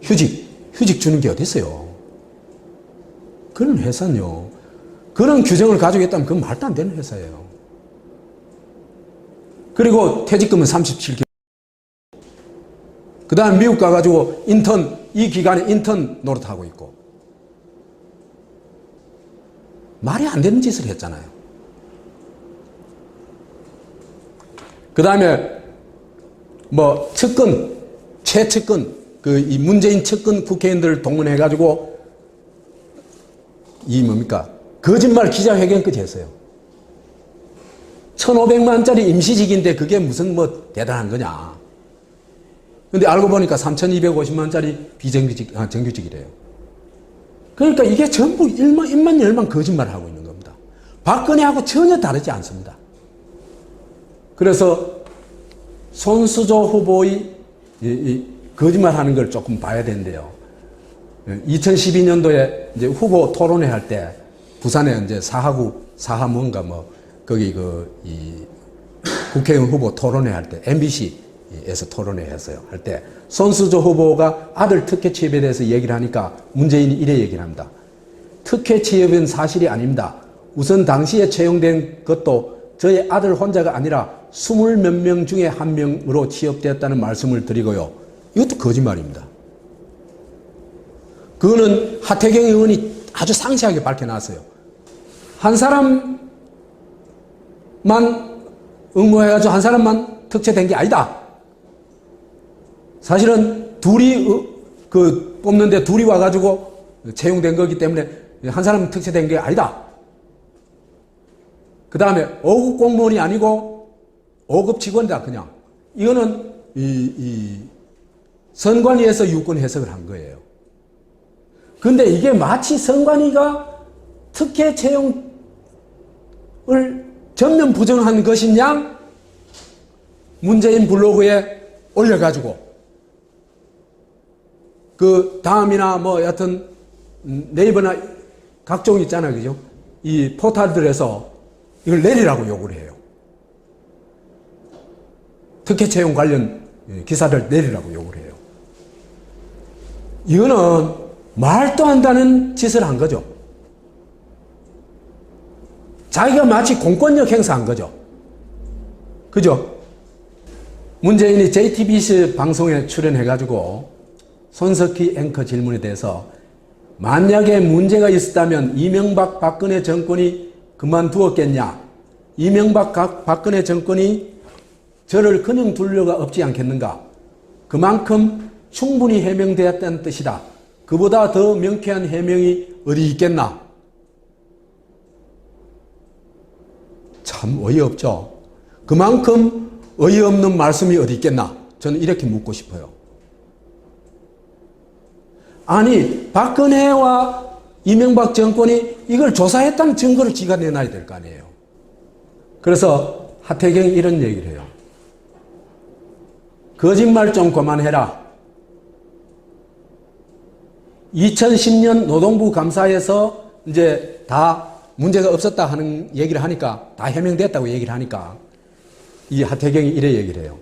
휴직 주는 게 어디 있어요? 그런 회사는요, 그런 규정을 가지고 있다면 그건 말도 안 되는 회사예요. 그리고 퇴직금은 37개월. 그 다음에 미국 가가지고 이 기간에 인턴 노릇하고 있고. 말이 안 되는 짓을 했잖아요. 그 다음에 최측근, 이 문재인 측근 국회의원들을 동원해가지고 거짓말 기자회견까지 했어요. 1,500만짜리 임시직인데 그게 무슨 대단한 거냐. 근데 알고 보니까 3,250만짜리 정규직이래요. 그러니까 이게 전부 입만 열만 거짓말을 하고 있는 겁니다. 박근혜하고 전혀 다르지 않습니다. 그래서 손수조 후보의 거짓말 하는 걸 조금 봐야 되는데요. 2012년도에 이제 후보 토론회 할 때 부산에 이제 거기 국회의원 후보 토론회 할 때 MBC에서 토론회 했어요. 할 때 손수조 후보가 아들 특혜 취업에 대해서 얘기를 하니까 문재인이 이래 얘기를 합니다. 특혜 취업은 사실이 아닙니다. 우선 당시에 채용된 것도 저의 아들 혼자가 아니라 20몇 명 중에 한 명으로 취업되었다는 말씀을 드리고요. 이것도 거짓말입니다. 그거는 하태경 의원이 아주 상세하게 밝혀놨어요. 한 사람만 응모해가지고 한 사람만 특채된 게 아니다. 사실은 둘이 뽑는데 둘이 와가지고 채용된 거기 때문에 한 사람은 특채된 게 아니다. 그 다음에 5급 공무원이 아니고 5급 직원이다, 그냥. 이거는 선관위에서 유권 해석을 한 거예요. 근데 이게 마치 선관위가 특혜 채용을 전면 부정한 것이냐? 문재인 블로그에 올려가지고 다음이나 여하튼 네이버나 각종 있잖아요, 그죠? 이 포털들에서 이걸 내리라고 요구를 해요. 특혜 채용 관련 기사를 내리라고 요구를 해요. 이거는 말도 안 되는 짓을 한 거죠. 자기가 마치 공권력 행사한 거죠. 그죠? 문재인이 JTBC 방송에 출연해가지고 손석희 앵커 질문에 대해서 만약에 문제가 있었다면 이명박 박근혜 정권이 그만두었겠냐? 이명박 박근혜 정권이 저를 그냥 둘 리가 없지 않겠는가? 그만큼 충분히 해명되었다는 뜻이다. 그보다 더 명쾌한 해명이 어디 있겠나? 참 어이없죠. 그만큼 어이없는 말씀이 어디 있겠나? 저는 이렇게 묻고 싶어요. 아니, 박근혜와 이명박 정권이 이걸 조사했다는 증거를 지가 내놔야 될 거 아니에요. 그래서 하태경이 이런 얘기를 해요. 거짓말 좀 그만해라. 2010년 노동부 감사에서 이제 다 문제가 없었다 하는 얘기를 하니까, 다 해명됐다고 얘기를 하니까 이 하태경이 이래 얘기를 해요.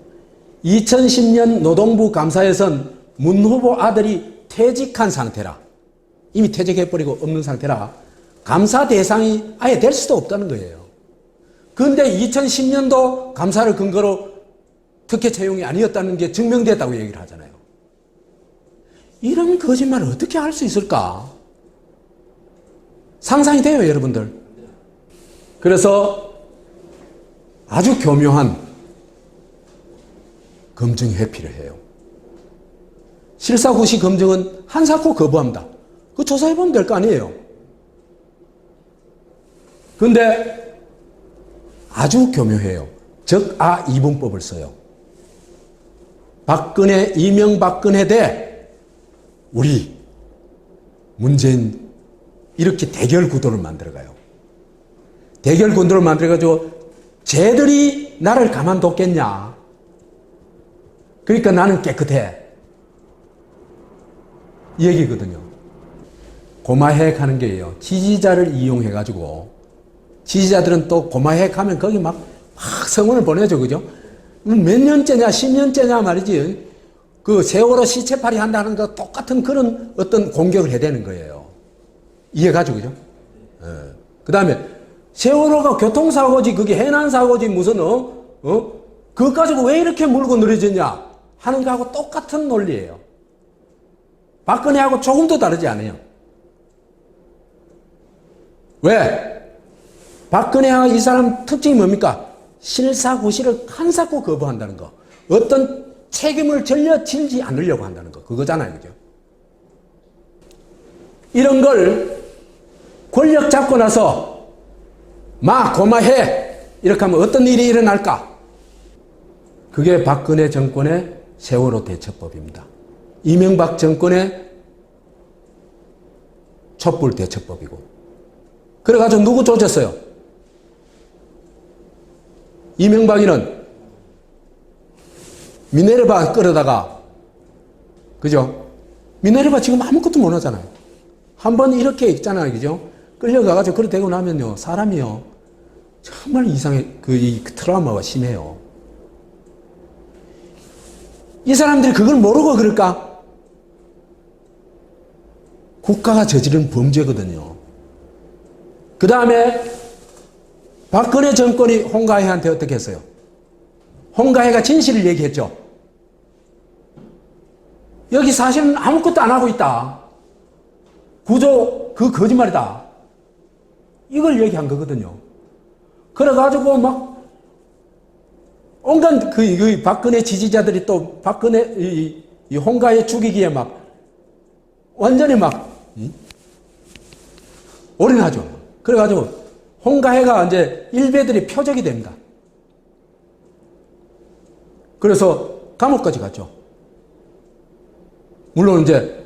2010년 노동부 감사에선 문 후보 아들이 퇴직한 상태라, 이미 퇴직해버리고 없는 상태라 감사 대상이 아예 될 수도 없다는 거예요. 그런데 2010년도 감사를 근거로 특혜 채용이 아니었다는 게 증명됐다고 얘기를 하잖아요. 이런 거짓말을 어떻게 할 수 있을까? 상상이 돼요, 여러분들. 그래서 아주 교묘한 검증 회피를 해요. 실사구시 검증은 한사코 거부합니다. 그 조사해보면 될 거 아니에요. 그런데 아주 교묘해요. 적아 이분법을 써요. 박근혜, 이명박근혜 대 우리 문재인, 이렇게 대결 구도를 만들어가요. 대결 구도를 만들어가지고 쟤들이 나를 가만뒀겠냐. 그러니까 나는 깨끗해. 이 얘기거든요. 고마핵 하는 게요. 지지자를 이용해가지고 지지자들은 또 고마핵 하면 거기 막 성원을 보내죠. 그죠? 몇 년째냐, 10년째냐 말이지. 그 세월호 시체팔이 한다는 거 똑같은 그런 어떤 공격을 해야 되는 거예요. 이해가죠, 그죠? 그 다음에 세월호가 교통사고지, 그게 해난사고지, 무슨, 그것 가지고 왜 이렇게 물고 늘어졌냐 하는 거하고 똑같은 논리예요. 박근혜하고 조금도 다르지 않아요. 왜? 박근혜와 이 사람 특징이 뭡니까? 실사구시를 한사코 거부한다는 거. 어떤 책임을 전혀 지지 않으려고 한다는 거. 그거잖아요. 그죠? 이런 걸 권력 잡고 나서 고마해. 이렇게 하면 어떤 일이 일어날까? 그게 박근혜 정권의 세월호 대처법입니다. 이명박 정권의 촛불 대처법이고. 그래가지고 누구 조졌어요? 이명박이는 미네르바 끌어다가, 그죠? 미네르바 지금 아무것도 못 하잖아요. 한번 이렇게 있잖아요. 그죠? 끌려가가지고 그렇게 되고 나면요, 사람이요, 정말 이상해. 이 트라우마가 심해요. 이 사람들이 그걸 모르고 그럴까? 국가가 저지른 범죄거든요. 그 다음에 박근혜 정권이 홍가혜한테 어떻게 했어요? 홍가혜가 진실을 얘기했죠. 여기 사실은 아무것도 안 하고 있다. 구조 그 거짓말이다. 이걸 얘기한 거거든요. 그래가지고 막 온갖 그 박근혜 지지자들이 또 박근혜 이 홍가혜 죽이기에 막 완전히 막 올인하죠. 그래가지고 홍가혜가 이제 일베들이 표적이 됩니다. 그래서 감옥까지 갔죠. 물론 이제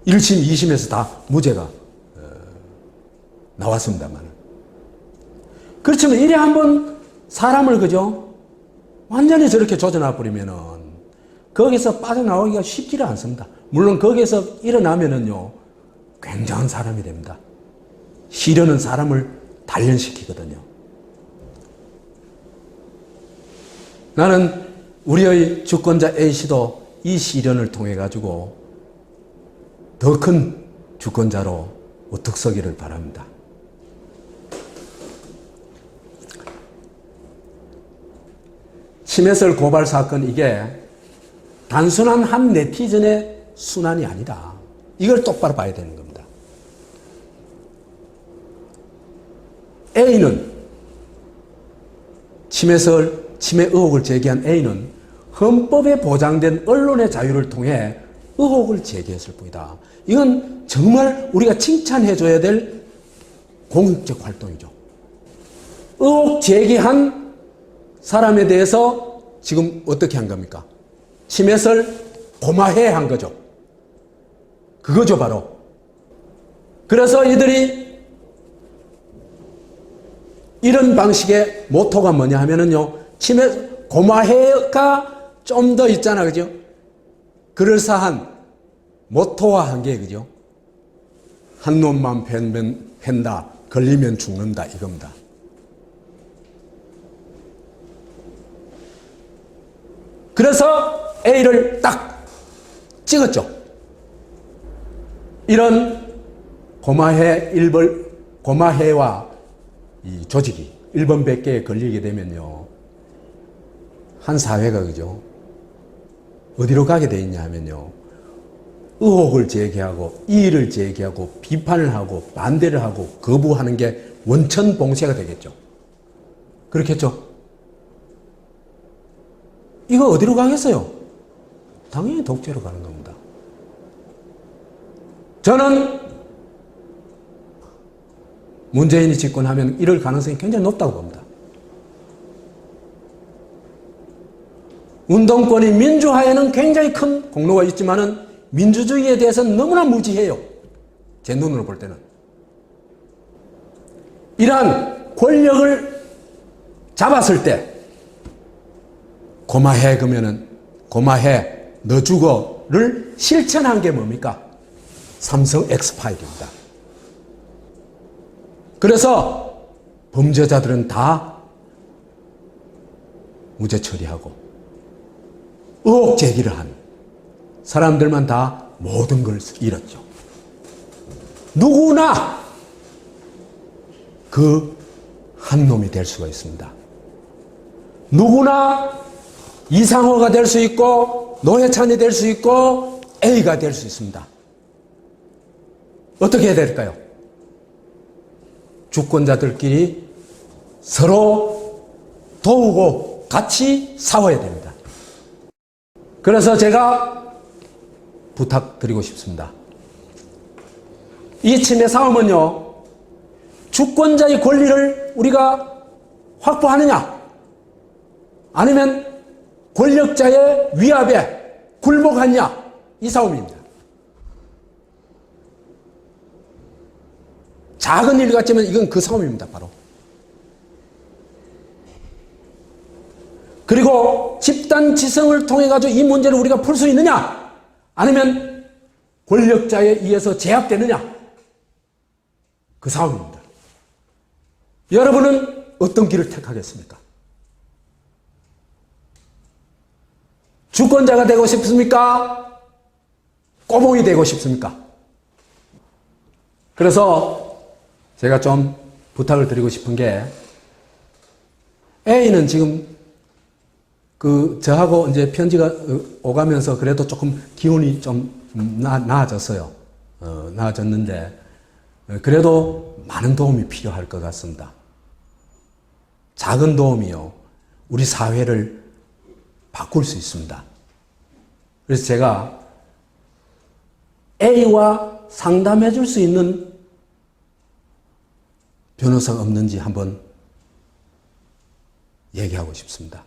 1심, 2심에서 다 무죄가 나왔습니다만. 그렇지만 이래 한번 사람을, 그죠? 완전히 저렇게 조져놔버리면은 거기서 빠져나오기가 쉽지가 않습니다. 물론 거기에서 일어나면은요, 굉장한 사람이 됩니다. 시련은 사람을 단련시키거든요. 나는 우리의 주권자 A씨도 이 시련을 통해 가지고 더 큰 주권자로 우뚝 서기를 바랍니다. 심해설 고발 사건, 이게 단순한 한 네티즌의 순환이 아니다. 이걸 똑바로 봐야 되는 겁니다. A는 침해 의혹을 제기한 A는 헌법에 보장된 언론의 자유를 통해 의혹을 제기했을 뿐이다. 이건 정말 우리가 칭찬해줘야 될 공익적 활동이죠. 의혹 제기한 사람에 대해서 지금 어떻게 한 겁니까? 침해설 고마해 한 거죠. 그거죠, 바로. 그래서 이들이 이런 방식의 모토가 뭐냐 하면은요, 고마해가 좀 더 있잖아, 그죠? 그럴싸한 모토와 게, 그죠? 한 놈만 팬다, 걸리면 죽는다, 이겁니다. 그래서 A를 딱 찍었죠. 이런 고마해와 이 조직이 1번 100개에 걸리게 되면요, 한 사회가, 그죠? 어디로 가게 돼 있냐 하면요, 의혹을 제기하고, 이의를 제기하고, 비판을 하고, 반대를 하고, 거부하는 게 원천봉쇄가 되겠죠. 그렇겠죠? 이거 어디로 가겠어요? 당연히 독재로 가는 겁니다. 저는 문재인이 집권하면 이럴 가능성이 굉장히 높다고 봅니다. 운동권이 민주화에는 굉장히 큰 공로가 있지만은 민주주의에 대해서는 너무나 무지해요. 제 눈으로 볼 때는. 이러한 권력을 잡았을 때 고마해 그러면은 고마해 너 죽어를 실천한 게 뭡니까? 삼성 엑스파일입니다. 그래서 범죄자들은 다 무죄 처리하고 의혹 제기를 한 사람들만 다 모든 걸 잃었죠. 누구나 그 한 놈이 될 수가 있습니다. 누구나 이상호가 될 수 있고 노회찬이 될 수 있고 A가 될 수 있습니다. 어떻게 해야 될까요? 주권자들끼리 서로 도우고 같이 싸워야 됩니다. 그래서 제가 부탁드리고 싶습니다. 이 침해 싸움은요, 주권자의 권리를 우리가 확보하느냐, 아니면 권력자의 위압에 굴복하느냐, 이 싸움입니다. 작은 일 같지만 이건 그 싸움입니다, 바로. 그리고 집단 지성을 통해 가지고 이 문제를 우리가 풀 수 있느냐, 아니면 권력자에 의해서 제압되느냐, 그 싸움입니다. 여러분은 어떤 길을 택하겠습니까? 주권자가 되고 싶습니까? 꼬봉이 되고 싶습니까? 그래서 제가 좀 부탁을 드리고 싶은 게, A는 지금 저하고 이제 편지가 오가면서 그래도 조금 기운이 좀 나아졌어요. 나아졌는데, 그래도 많은 도움이 필요할 것 같습니다. 작은 도움이요, 우리 사회를 바꿀 수 있습니다. 그래서 제가 A와 상담해 줄 수 있는 변호사가 없는지 한번 얘기하고 싶습니다.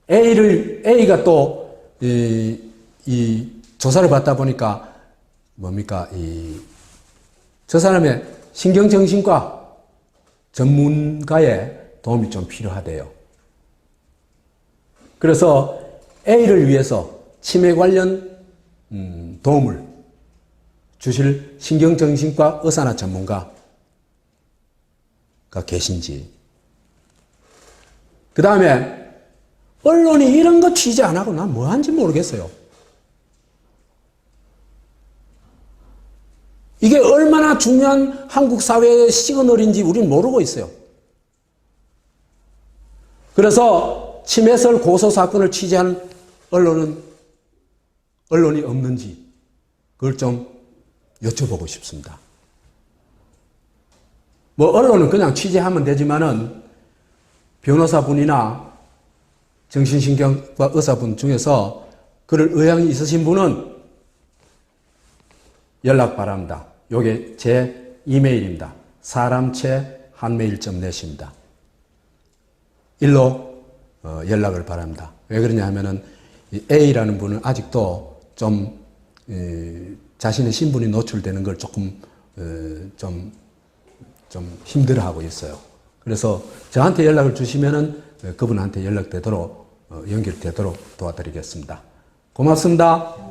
A가 또, 이 조사를 받다 보니까, 뭡니까, 저 사람의 신경정신과 전문가의 도움이 좀 필요하대요. 그래서 A를 위해서 치매 관련 도움을 주실 신경정신과 의사나 전문가가 계신지, 그 다음에 언론이 이런 거 취재 안 하고 난 뭐 하는지 모르겠어요. 이게 얼마나 중요한 한국 사회의 시그널인지 우리는 모르고 있어요. 그래서 치매설 고소 사건을 취재한 언론이 없는지 그걸 좀 여쭤보고 싶습니다. 뭐 언론은 그냥 취재하면 되지만은 변호사분이나 정신신경과 의사분 중에서 그럴 의향이 있으신 분은 연락 바랍니다. 요게 제 이메일입니다. 사람체@한메일.net입니다. 일로 연락을 바랍니다. 왜 그러냐 하면은 A라는 분은 아직도 좀 자신의 신분이 노출되는 걸 조금 좀 좀 힘들어하고 있어요. 그래서 저한테 연락을 주시면은 그분한테 연락되도록 연결되도록 도와드리겠습니다. 고맙습니다.